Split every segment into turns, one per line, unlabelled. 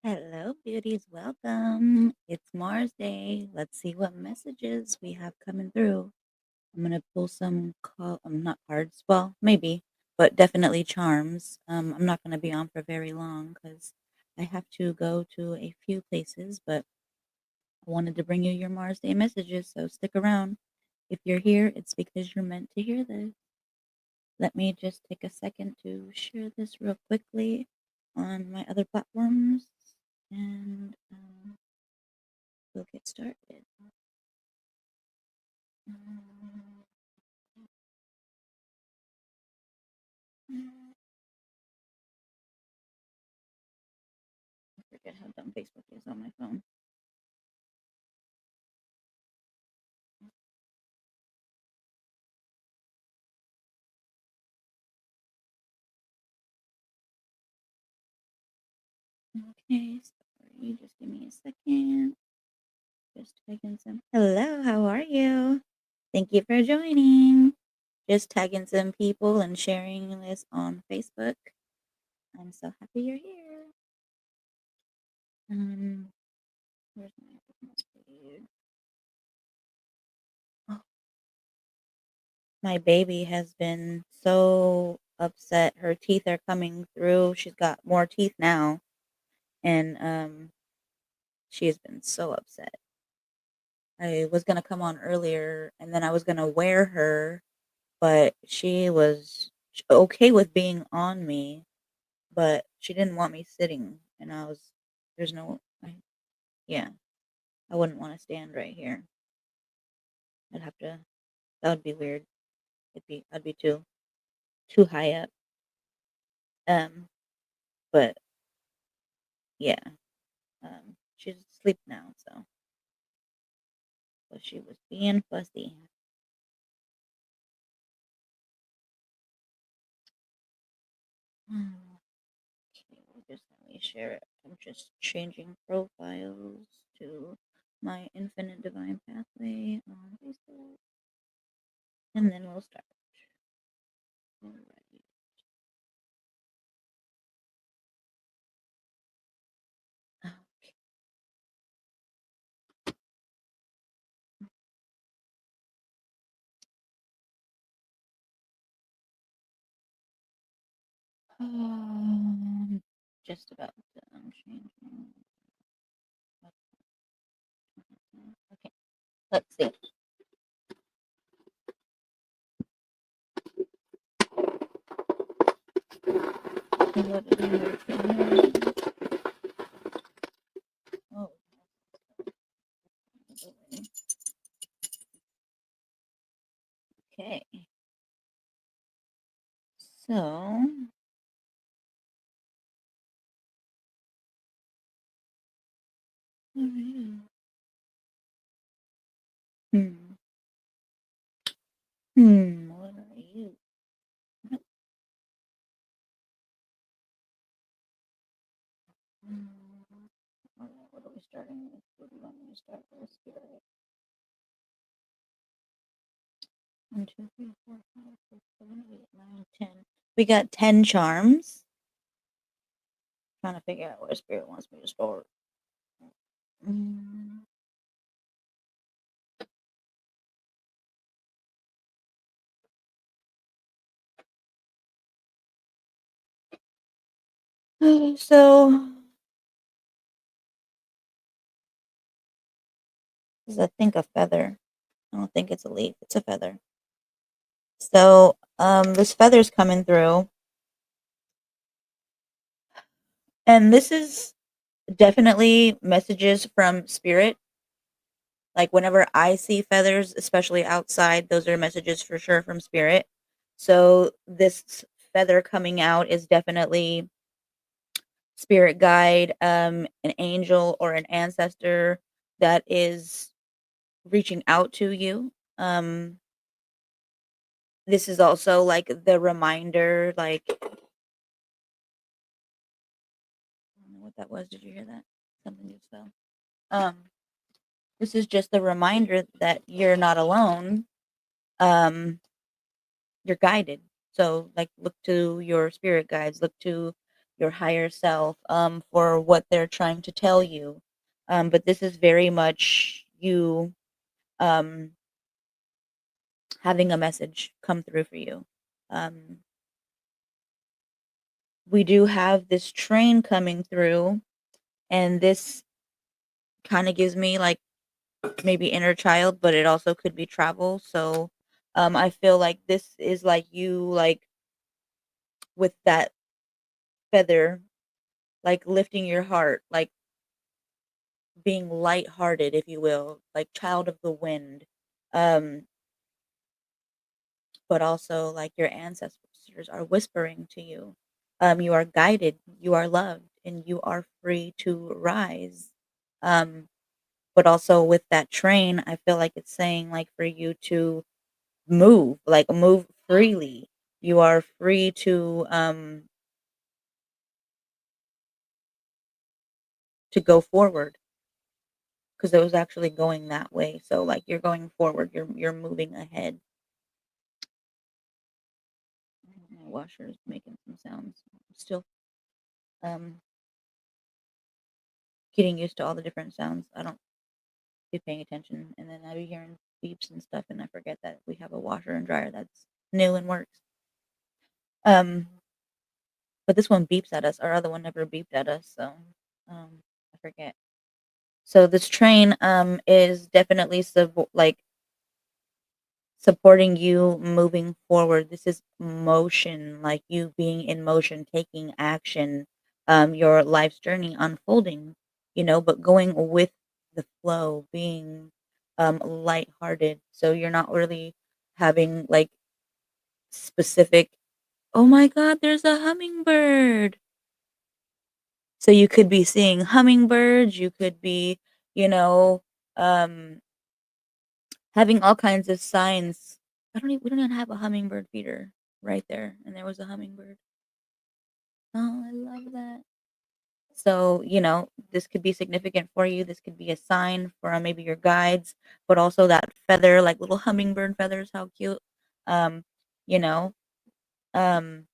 Hello, beauties. Welcome. It's Mars Day. Let's see what messages we have coming through. I'm gonna pull some not cards. Well, maybe, but definitely charms. I'm not gonna be on for very long because I have to go to a few places. But I wanted to bring you your Mars Day messages, so stick around. If you're here, it's because you're meant to hear this. Let me just take a second to share this real quickly on my other platforms, and we'll get started. I forget how dumb Facebook is on my phone. Okay, sorry, just give me a second. Just tagging some. Hello, how are you? Thank you for joining. Just tagging some people and sharing this on Facebook. I'm so happy you're here. Where's my feed? Oh, my baby has been so upset. Her teeth are coming through. She's got more teeth now, and she has been so upset. I was gonna come on earlier, and then I was gonna wear her, but she was okay with being on me, but she didn't want me sitting, and there's no, yeah, I wouldn't want to stand right here. I'd have to, that would be weird. I'd be too high up. Um, but yeah, she's asleep now, so, but she was being fussy. Okay, just let me share it. I'm just changing profiles to my Infinite Divine Pathway on Facebook, and then we'll start. Alright. Okay. Just about done changing. Okay, let's see. What is it? Oh. Okay. So, hmm. What are you? What are we starting with? What do you want me to start with? Spirit. 1, 2, 3, 4, 5, 6, 7, 8, 9, 10. We got 10 charms. Trying to figure out where Spirit wants me to start. Mm. So, this is, I think, a feather. I don't think it's a leaf. It's a feather. So, this feather's coming through, and this is definitely messages from Spirit. Like, whenever I see feathers, especially outside, those are messages for sure from Spirit. So, this feather coming out is definitely spirit guide, an angel or an ancestor that is reaching out to you. This is also like the reminder, like, I don't know what that was. Did you hear that? Something just fell. Um, this is just the reminder that you're not alone. Um, you're guided. So, like, look to your spirit guides, look to your higher self, for what they're trying to tell you. But this is very much you, um, having a message come through for you. Um, we do have this train coming through, and this kind of gives me like maybe inner child, but it also could be travel. So I feel like this is like you, like with that feather, like lifting your heart, like being lighthearted, if you will, like child of the wind. Um, but also like your ancestors are whispering to you. You are guided, you are loved, and you are free to rise. Um, but also with that train, I feel like it's saying like for you to move, like move freely. You are free to go forward because it was actually going that way. So like you're going forward, you're moving ahead. My washer is making some sounds. Still um getting used to all the different sounds. I don't be paying attention, and then I be hearing beeps and stuff, and I forget that we have a washer and dryer that's new and works. Um, but this one beeps at us. Our other one never beeped at us, so I forget. So this train is definitely like supporting you moving forward. This is motion, like you being in motion, taking action, your life's journey unfolding, but going with the flow, being lighthearted. So you're not really having like specific, oh my God, there's a hummingbird. So you could be seeing hummingbirds, you could be, you know, um, having all kinds of signs. We don't even have a hummingbird feeder right there, and there was a hummingbird. Oh, I love that. So, this could be significant for you. This could be a sign for maybe your guides, but also that feather, like little hummingbird feathers, how cute. Um, you know, um,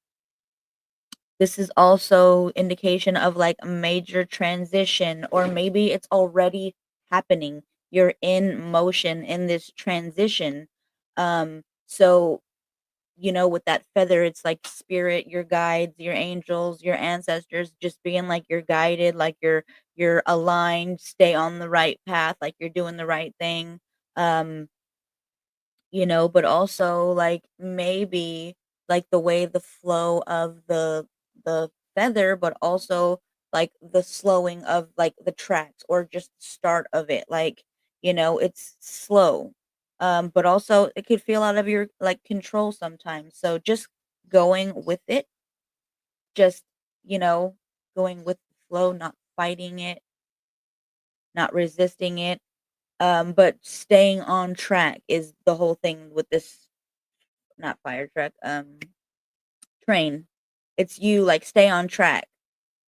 this is also indication of like a major transition, or maybe it's already happening. You're in motion in this transition. So with that feather, it's like spirit, your guides, your angels, your ancestors just being like you're guided, like you're aligned, stay on the right path, like you're doing the right thing. Um, but also like maybe like the way the flow of the feather, but also like the slowing of like the tracks or just the start of it. Like, it's slow. But also it could feel out of your like control sometimes. So just going with it, just, you know, going with the flow, not fighting it, not resisting it. But staying on track is the whole thing with this. Not fire truck, train. It's you, like, stay on track,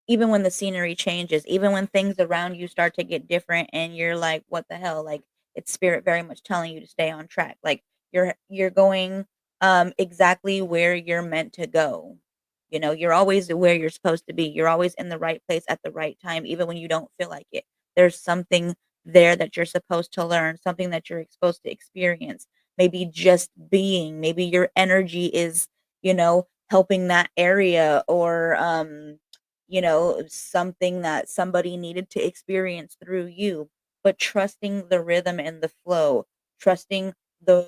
even when the scenery changes, even when things around you start to get different and you're like, "What the hell?" Like, it's spirit very much telling you to stay on track. Like, you're going, exactly where you're meant to go. You're always where you're supposed to be. You're always in the right place at the right time, even when you don't feel like it. There's something there that you're supposed to learn, something that you're supposed to experience. Maybe just being, maybe your energy is, helping that area, or, something that somebody needed to experience through you, but trusting the rhythm and the flow, trusting the,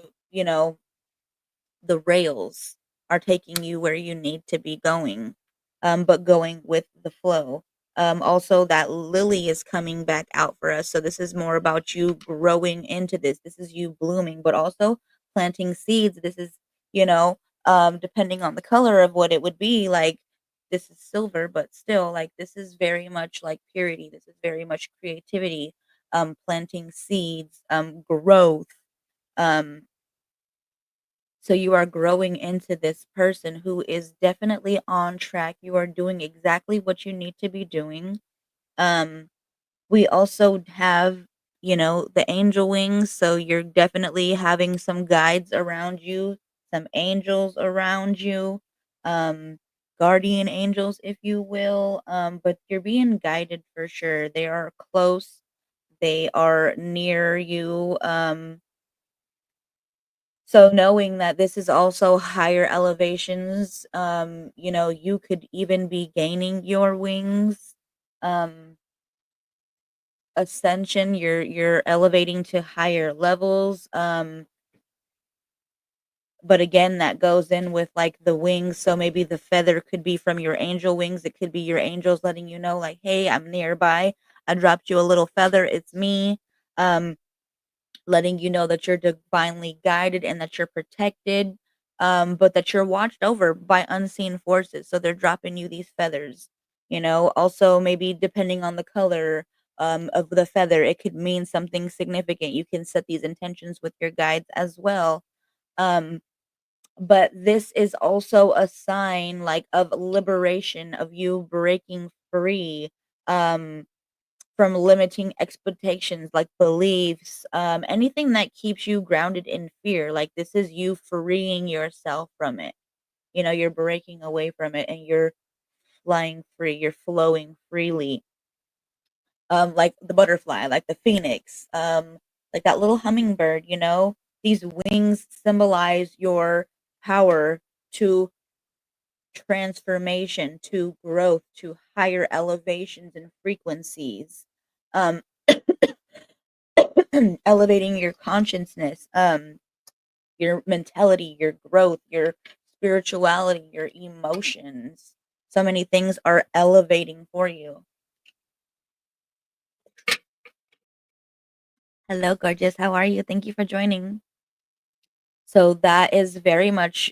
the rails are taking you where you need to be going, but going with the flow. Also, that lily is coming back out for us. So, this is more about you growing into this. This is you blooming, but also planting seeds. This is, depending on the color of what it would be, like this is silver, but still, like this is very much like purity. This is very much creativity, planting seeds, growth. Um, so you are growing into this person who is definitely on track. You are doing exactly what you need to be doing. Um, we also have, the angel wings. So you're definitely having some guides around you, some angels around you. Um, guardian angels, if you will, but you're being guided for sure. They are close. They are near you. So knowing that this is also higher elevations, you could even be gaining your wings. Um, Ascension, you're elevating to higher levels. But again, that goes in with like the wings. So maybe the feather could be from your angel wings. It could be your angels letting you know, like, hey, I'm nearby. I dropped you a little feather. It's me. Um, Letting you know that you're divinely guided and that you're protected, but that you're watched over by unseen forces. So they're dropping you these feathers. Also maybe depending on the color of the feather, it could mean something significant. You can set these intentions with your guides as well. Um, but this is also a sign like of liberation, of you breaking free. From limiting expectations like beliefs, anything that keeps you grounded in fear. Like this is you freeing yourself from it. You're breaking away from it and you're flying free. You're flowing freely. Like the butterfly, like the phoenix, like that little hummingbird, these wings symbolize your power to transformation, to growth, to higher elevations and frequencies. Um, Elevating your consciousness, your mentality, your growth, your spirituality, your emotions. So many things are elevating for you. Hello, gorgeous. How are you? Thank you for joining. So that is very much,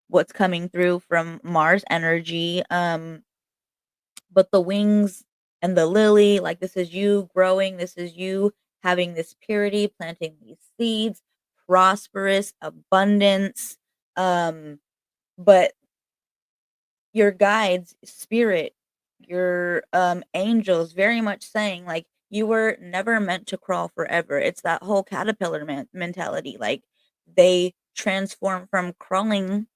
what's coming through from Mars energy. But the wings and the lily, like this is you growing, this is you having this purity, planting these seeds, prosperous abundance. Um, but your guides, spirit, your angels very much saying like you were never meant to crawl forever. It's that whole caterpillar mentality. Like they transform from crawling,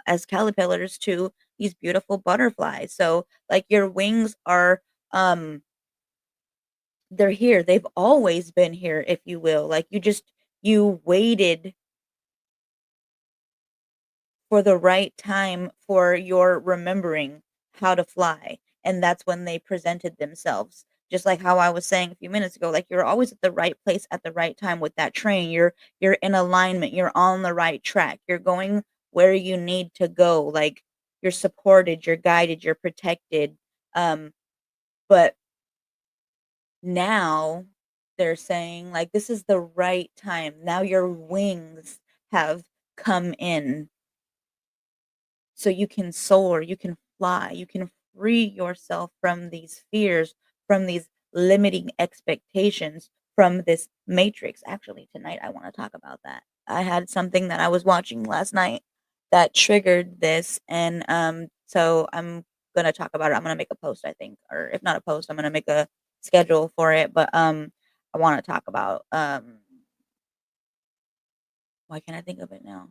as caterpillars to these beautiful butterflies. So like your wings are um they're here. They've always been here, if you will. Like you waited for the right time for your remembering how to fly. And that's when they presented themselves. Just like how I was saying a few minutes ago, like you're always at the right place at the right time with that train. You're in alignment. You're on the right track. You're going where you need to go. Like you're supported, you're guided, you're protected. But now they're saying like this is the right time. Now your wings have come in so you can soar, you can fly, you can free yourself from these fears, from these limiting expectations, from this matrix. Actually, tonight I want to talk about that. I had something that I was watching last night that triggered this, and so I'm gonna talk about it. I'm gonna make a post, I think, or if not a post, I'm gonna make a schedule for it. But I want to talk about why can't I think of it now?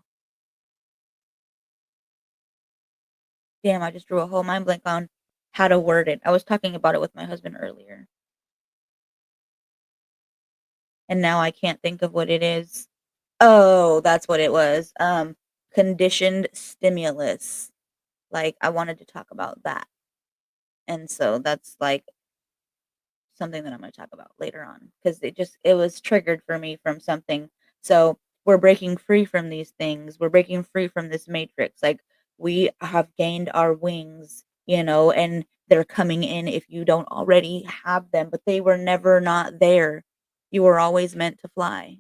Damn, I just drew a whole mind blank on how to word it. I was talking about it with my husband earlier, and now I can't think of what it is. Oh, that's what it was. Conditioned stimulus. Like I wanted to talk about that. And so that's like something that I'm going to talk about later on because it was triggered for me from something. So we're breaking free from these things. We're breaking free from this matrix. Like we have gained our wings, and they're coming in if you don't already have them, but they were never not there. You were always meant to fly.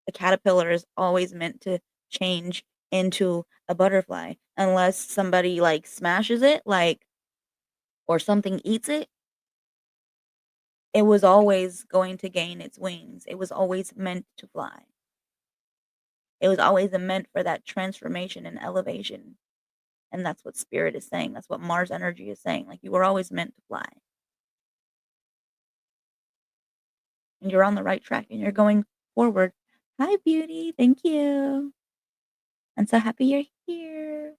A caterpillar is always meant to change into a butterfly unless somebody like smashes it, like, or something eats it. It was always going to gain its wings. It was always meant to fly. It was always meant for that transformation and elevation. And that's what spirit is saying. That's what Mars energy is saying. Like you were always meant to fly. And you're on the right track and you're going forward. Hi, beauty. Thank you. I'm so happy you're here.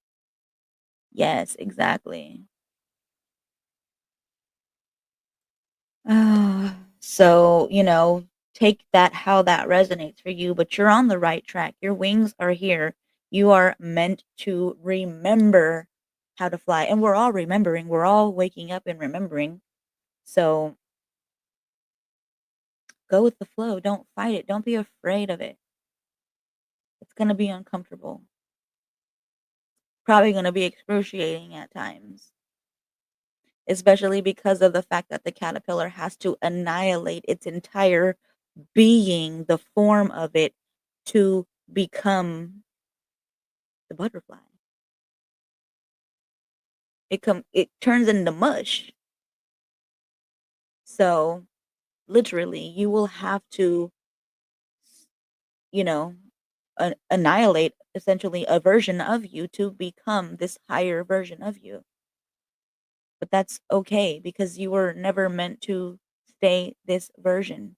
Yes, exactly. So, take that how that resonates for you, but you're on the right track. Your wings are here. You are meant to remember how to fly. And we're all remembering. We're all waking up and remembering. So go with the flow. Don't fight it. Don't be afraid of it. It's going to be uncomfortable. Probably going to be excruciating at times, especially because of the fact that the caterpillar has to annihilate its entire being, the form of it, to become the butterfly. It turns into mush. So literally, you will have to, you know, annihilate essentially a version of you to become this higher version of you. But that's okay because you were never meant to stay this version.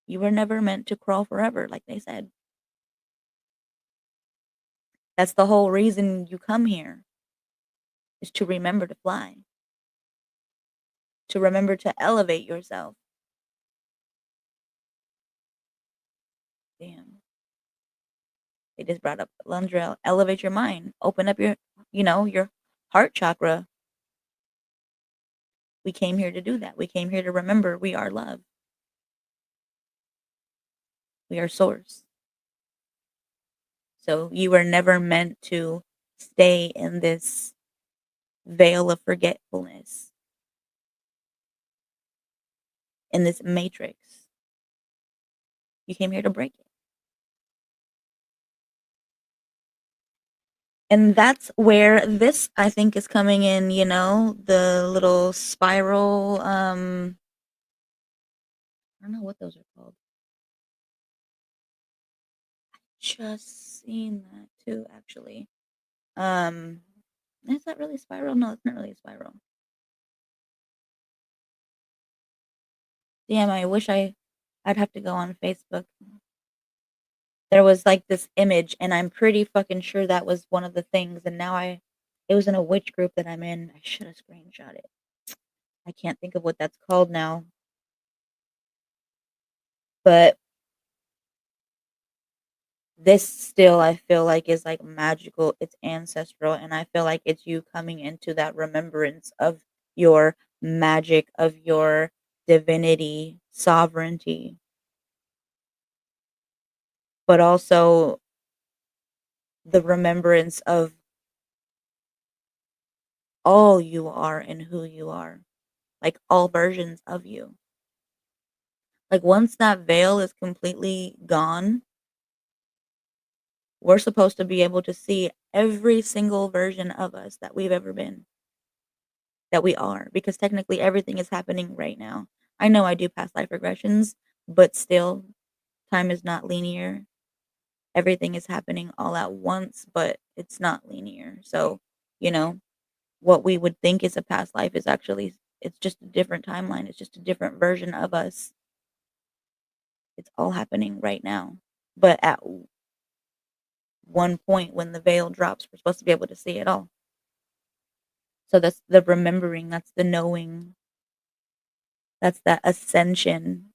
You were never meant to crawl forever, like they said. That's the whole reason you come here, is to remember to fly, to remember to elevate yourself. Damn. They just brought up Lundrell. Elevate your mind. Open up your heart chakra. We came here to do that. We came here to remember we are love. We are source. So you were never meant to stay in this veil of forgetfulness, in this matrix. You came here to break it. And that's where this, I think, is coming in, the little spiral, I don't know what those are called. Just seen that too, actually. Um, is that really spiral? No, it's not really a spiral. Damn, I wish I'd have to go on Facebook. There was like this image, and I'm pretty fucking sure that was one of the things. And now it was in a witch group that I'm in. I should have screenshot it. I can't think of what that's called now. But this still, I feel like, is like magical. It's ancestral, and I feel like it's you coming into that remembrance of your magic, of your divinity, sovereignty, but also the remembrance of all you are and who you are, like all versions of you. Like once that veil is completely gone, we're supposed to be able to see every single version of us that we've ever been, that we are, because technically everything is happening right now. I know I do past life regressions, but still, time is not linear. Everything is happening all at once, but it's not linear. So, you know, what we would think is a past life is actually, it's just a different timeline. It's just a different version of us. It's all happening right now. But at one point when the veil drops, we're supposed to be able to see it all. So that's the remembering, that's the knowing, that's that ascension,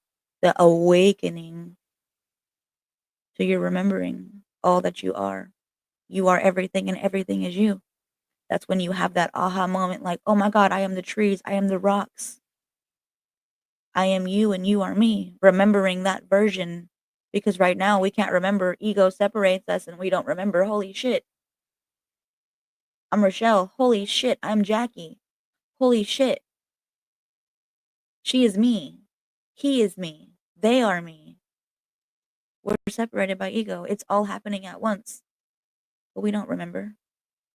the awakening to your remembering all that you are. You are everything and everything is you. That's when you have that aha moment like, oh my God, I am the trees, I am the rocks, I am you and you are me. Remembering that version, because right now we can't remember. Ego separates us and we don't remember. Holy shit, I'm Rochelle. Holy shit, I'm Jackie. Holy shit, she is me. He is me. They are me. We're separated by ego. It's all happening at once, but we don't remember.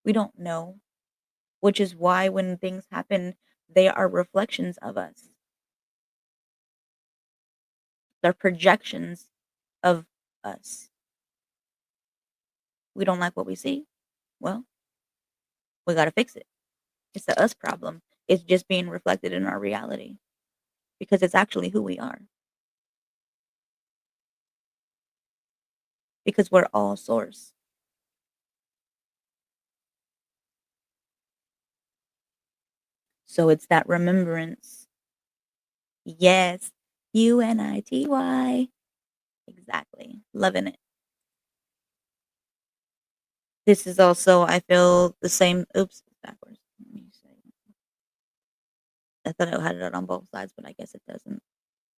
We don't know, which is why when things happen, they are reflections of us. They're projections of us. We don't like what we see. Well, we got to fix it. It's the us problem. It's just being reflected in our reality because it's actually who we are. Because we're all source. So it's that remembrance. Yes. UNITY. Exactly. Loving it. This is also, I feel the same. Oops, backwards. Let me see. I thought I had it on both sides, but I guess it doesn't.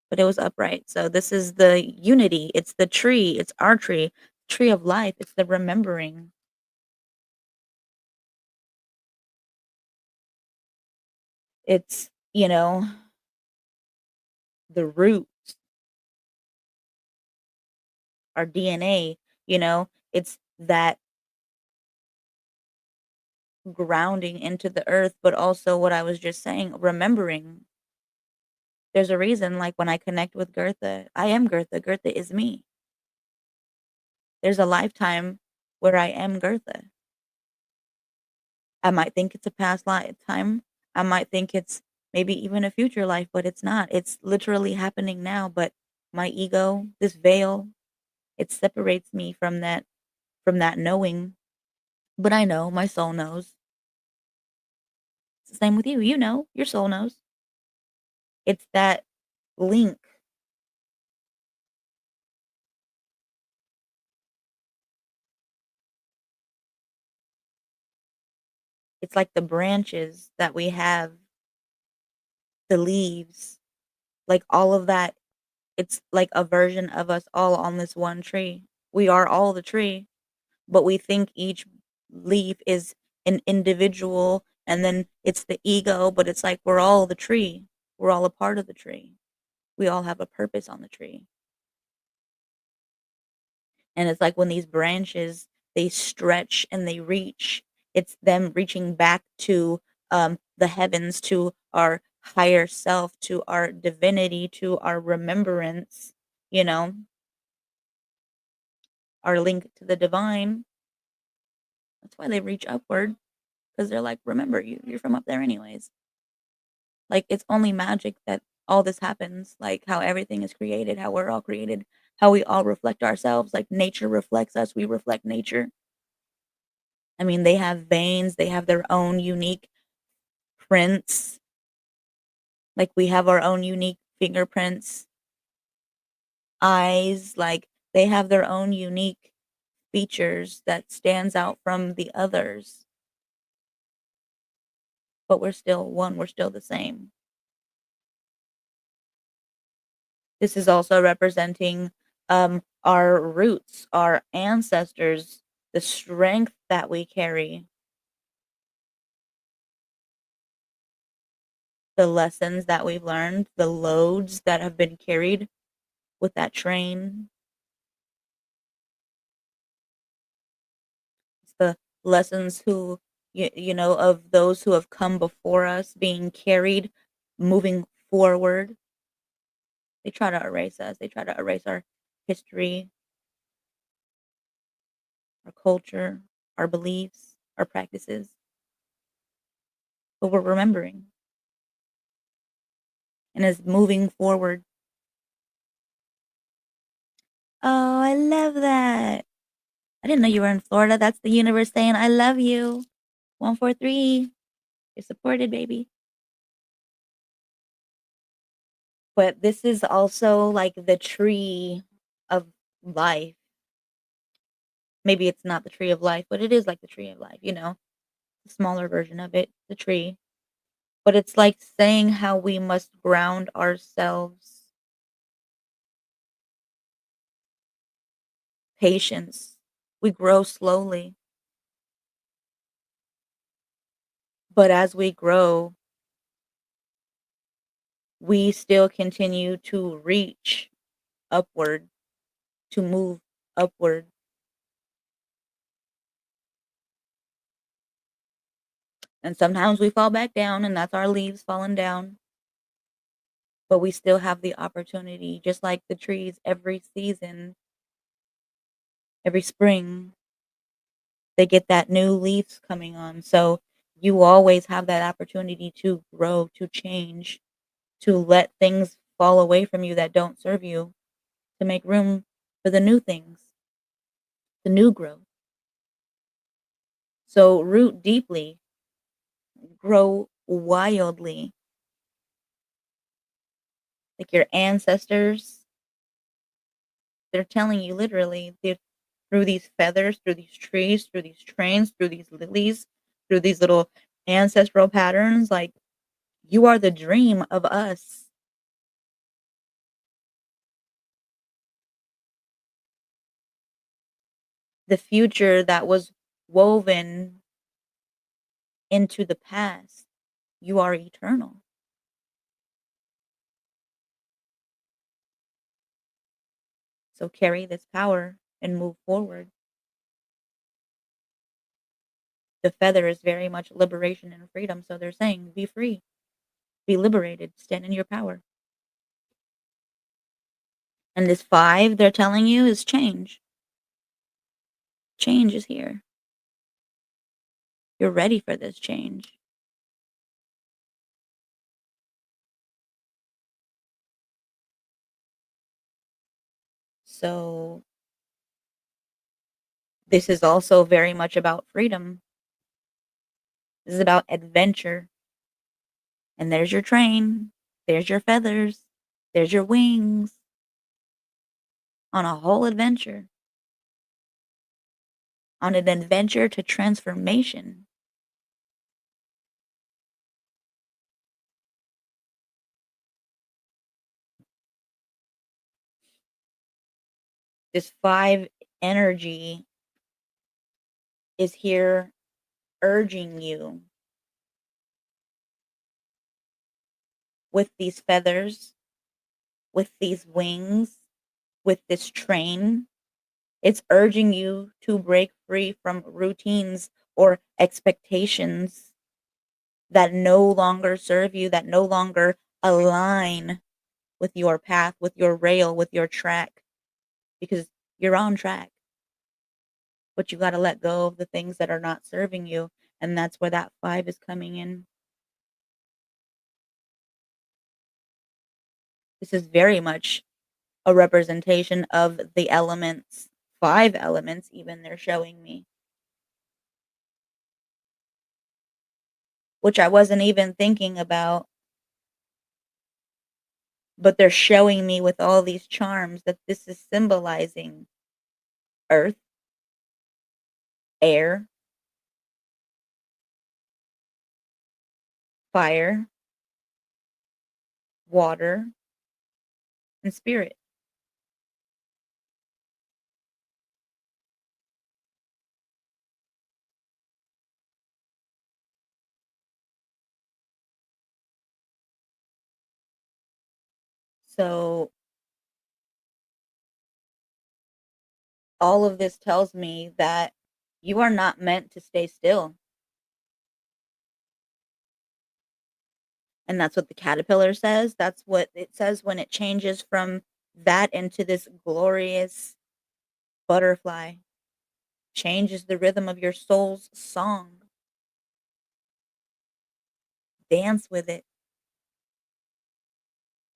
But it was upright. So this is the unity. It's the tree. It's our tree. Tree of life. It's the remembering. It's, the roots, our DNA, it's that grounding into the earth, but also what I was just saying, remembering. There's a reason, like when I connect with Goethe, I am Goethe. Goethe is me. There's a lifetime where I am Goethe. I might think it's a past lifetime. I might think it's maybe even a future life, but it's not. It's literally happening now. But my ego, this veil, it separates me from that knowing. But I know, my soul knows. It's the same with you. You know, your soul knows. It's that link. It's like the branches that we have, the leaves, like all of that. It's like a version of us all on this one tree. We are all the tree, but we think each leaf is an individual, and then it's the ego, but it's like we're all the tree. We're all a part of the tree. We all have a purpose on the tree. And it's like when these branches, they stretch and they reach, it's them reaching back to the heavens, to our higher self, to our divinity, to our remembrance, you know, our link to the divine. That's why they reach upward, because they're like, remember, you're from up there anyways. Like it's only magic that all this happens, like how everything is created, how we're all created, how we all reflect ourselves, like nature reflects us, we reflect nature. I mean, they have veins, they have their own unique prints. Like we have our own unique fingerprints, eyes, like they have their own unique features that stands out from the others, but we're still one, we're still the same. This is also representing our roots, our ancestors, the strength that we carry, the lessons that we've learned, the loads that have been carried with that train. It's the lessons of those who have come before us being carried, moving forward. They try to erase us. They try to erase our history, our culture, our beliefs, our practices, but we're remembering and is moving forward. Oh, I love that. I didn't know you were in Florida. That's the universe saying, I love you. 143. You're supported, baby. But this is also like the tree of life. Maybe it's not the tree of life, but it is like the tree of life, the smaller version of it, the tree. But it's like saying how we must ground ourselves, patience. We grow slowly, but as we grow, we still continue to reach upward, to move upward. And sometimes we fall back down, and that's our leaves falling down. But we still have the opportunity, just like the trees, every season, every spring, they get that new leaves coming on. So you always have that opportunity to grow, to change, to let things fall away from you that don't serve you, to make room for the new things, the new growth. So root deeply, grow wildly. Like your ancestors, they're telling you literally through these feathers, through these trees, through these trains, through these lilies, through these little ancestral patterns, like you are the dream of us. The future that was woven into the past. You are eternal. So carry this power and move forward. The feather is very much liberation and freedom. So they're saying, be free, be liberated, stand in your power. And this five they're telling you is change. Change is here. You're ready for this change. So this is also very much about freedom. This is about adventure. And there's your train. There's your feathers. There's your wings on a whole adventure. On an adventure to transformation. This five energy is here urging you with these feathers, with these wings, with this train. It's urging you to break free from routines or expectations that no longer serve you, that no longer align with your path, with your rail, with your track, because you're on track. But you got to let go of the things that are not serving you. And that's where that five is coming in. This is very much a representation of the elements, five elements, even they're showing me, which I wasn't even thinking about, but they're showing me with all these charms that this is symbolizing earth, air, fire, water, and spirit. So all of this tells me that you are not meant to stay still. And that's what the caterpillar says. That's what it says when it changes from that into this glorious butterfly. Changes the rhythm of your soul's song. Dance with it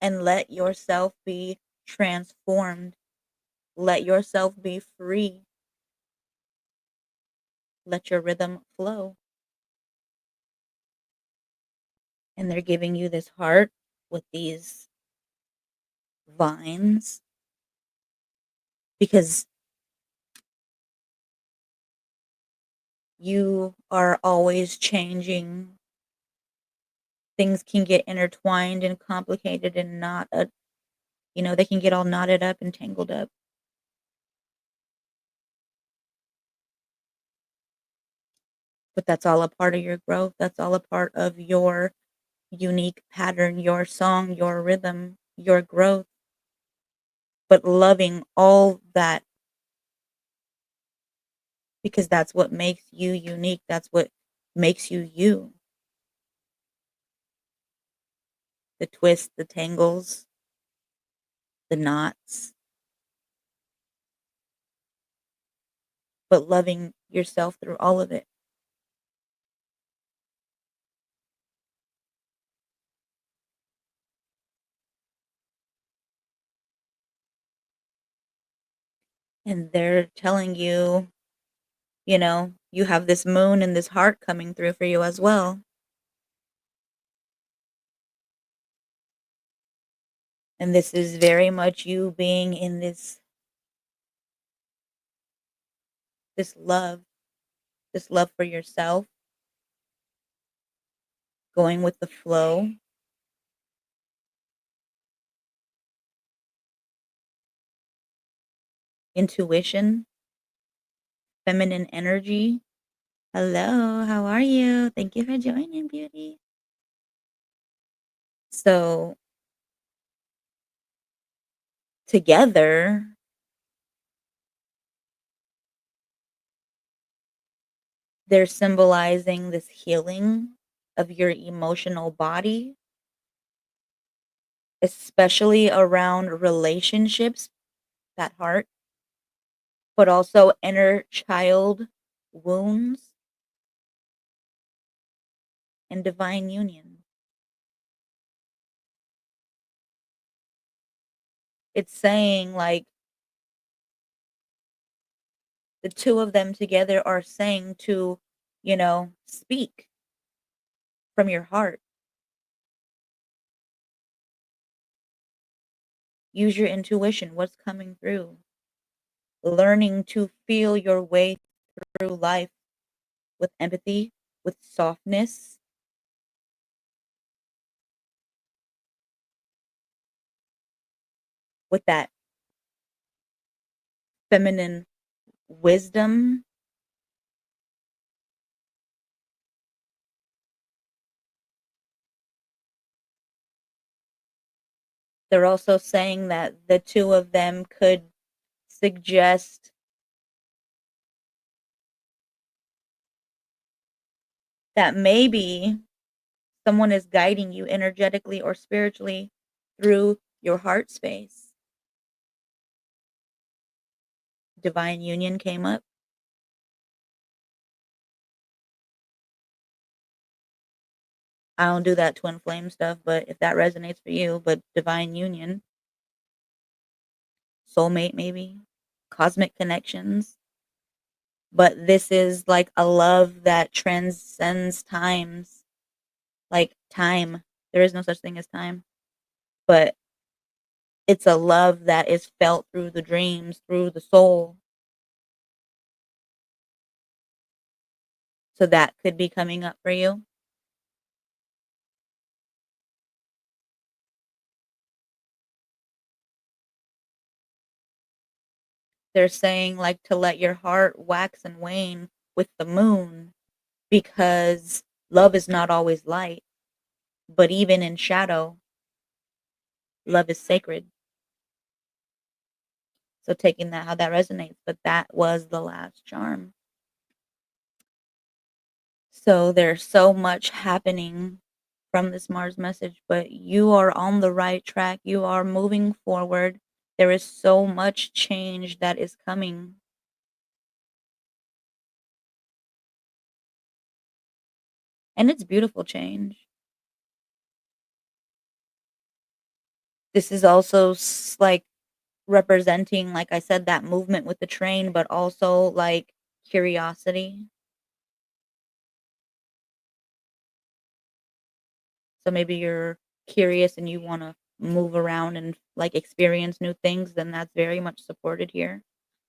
and let yourself be transformed. Let yourself be free. Let your rhythm flow. And they're giving you this heart with these vines because you are always changing. Things can get intertwined and complicated and they can get all knotted up and tangled up. But that's all a part of your growth. That's all a part of your unique pattern, your song, your rhythm, your growth. But loving all that because that's what makes you unique. That's what makes you you. The twists, the tangles, the knots, but loving yourself through all of it. And they're telling you, you have this moon and this heart coming through for you as well. And this is very much you being in this love, this love for yourself, going with the flow, intuition, feminine energy. Hello, how are you? Thank you for joining, beauty. So, together, they're symbolizing this healing of your emotional body, especially around relationships, that heart, but also inner child wounds and divine union. It's saying like the two of them together are saying to, speak from your heart. Use your intuition, what's coming through. Learning to feel your way through life with empathy, with softness, with that feminine wisdom. They're also saying that the two of them could suggest that maybe someone is guiding you energetically or spiritually through your heart space. Divine union came up. I don't do that twin flame stuff, but if that resonates for you, but divine union, soulmate maybe, cosmic connections. But this is like a love that transcends times, like time. There is no such thing as time, but it's a love that is felt through the dreams, through the soul. So that could be coming up for you. They're saying like to let your heart wax and wane with the moon because love is not always light, but even in shadow, love is sacred. So taking that how that resonates, but that was the last charm. So there's so much happening from this Mars message, but you are on the right track. You are moving forward. There is so much change that is coming. And it's beautiful change. This is also like representing, like I said, that movement with the train, but also like curiosity. So maybe you're curious and you want to move around and like experience new things, then that's very much supported here.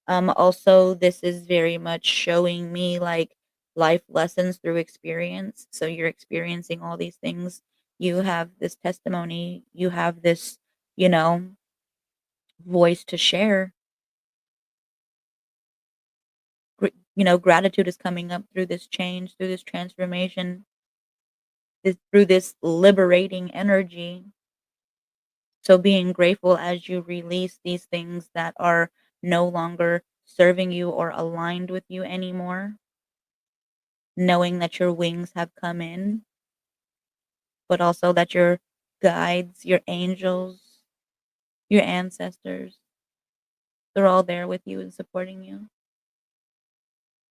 Also, this is very much showing me like life lessons through experience. So you're experiencing all these things. You have this testimony, you have this, you know, voice to share. Gratitude is coming up through this change, through this transformation, through this liberating energy. So being grateful as you release these things that are no longer serving you or aligned with you anymore, knowing that your wings have come in, but also that your guides, your angels, your ancestors, they're all there with you and supporting you.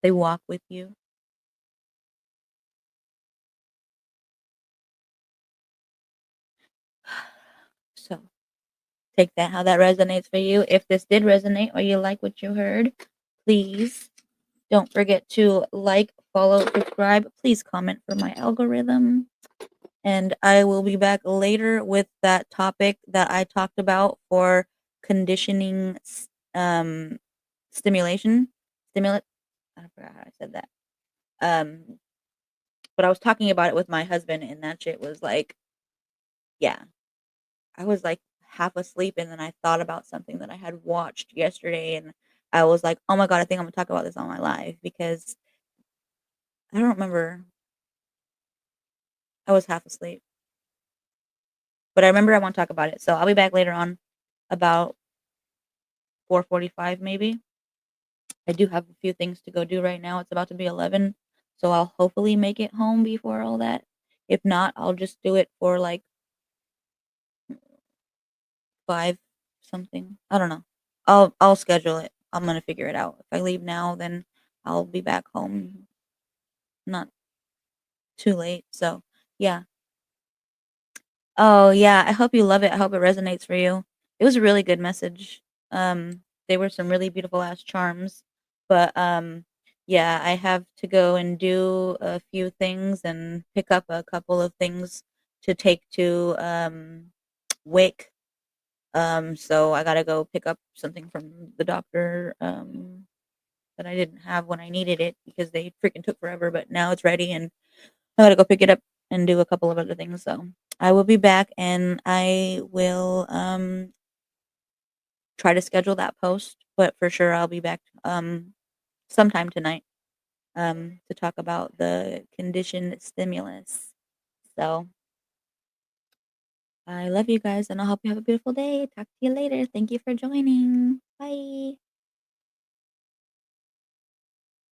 They walk with you. So take that how that resonates for you. If this did resonate or you like what you heard, please don't forget to like, follow, subscribe. Please comment for my algorithm. and I will be back later with that topic that I talked about for conditioning stimulation. Stimulant. I forgot how I said that. Um, but I was talking about it with my husband, and that shit was like, yeah, I was like half asleep, and then I thought about something that I had watched yesterday, and I was like, oh my God, I think I'm gonna talk about this on my live because I don't remember. I was half asleep, but I remember I want to talk about it. So I'll be back later on about 4:45 maybe. I do have a few things to go do right now. It's about to be 11, so I'll hopefully make it home before all that. If not, I'll just do it for like 5 something. I don't know. I'll schedule it. I'm gonna figure it out. If I leave now, then I'll be back home not too late. So, yeah. Oh, yeah, I hope you love it. I hope it resonates for you. It was a really good message. They were some really beautiful ass charms, but, yeah, I have to go and do a few things and pick up a couple of things to take to, WIC. So I gotta go pick up something from the doctor, that I didn't have when I needed it because they freaking took forever, but now it's ready and I gotta go pick it up and do a couple of other things. So I will be back and I will try to schedule that post, but for sure I'll be back sometime tonight to talk about the conditioned stimulus. So I love you guys and I hope you have a beautiful day. Talk to you later. Thank you for joining. Bye.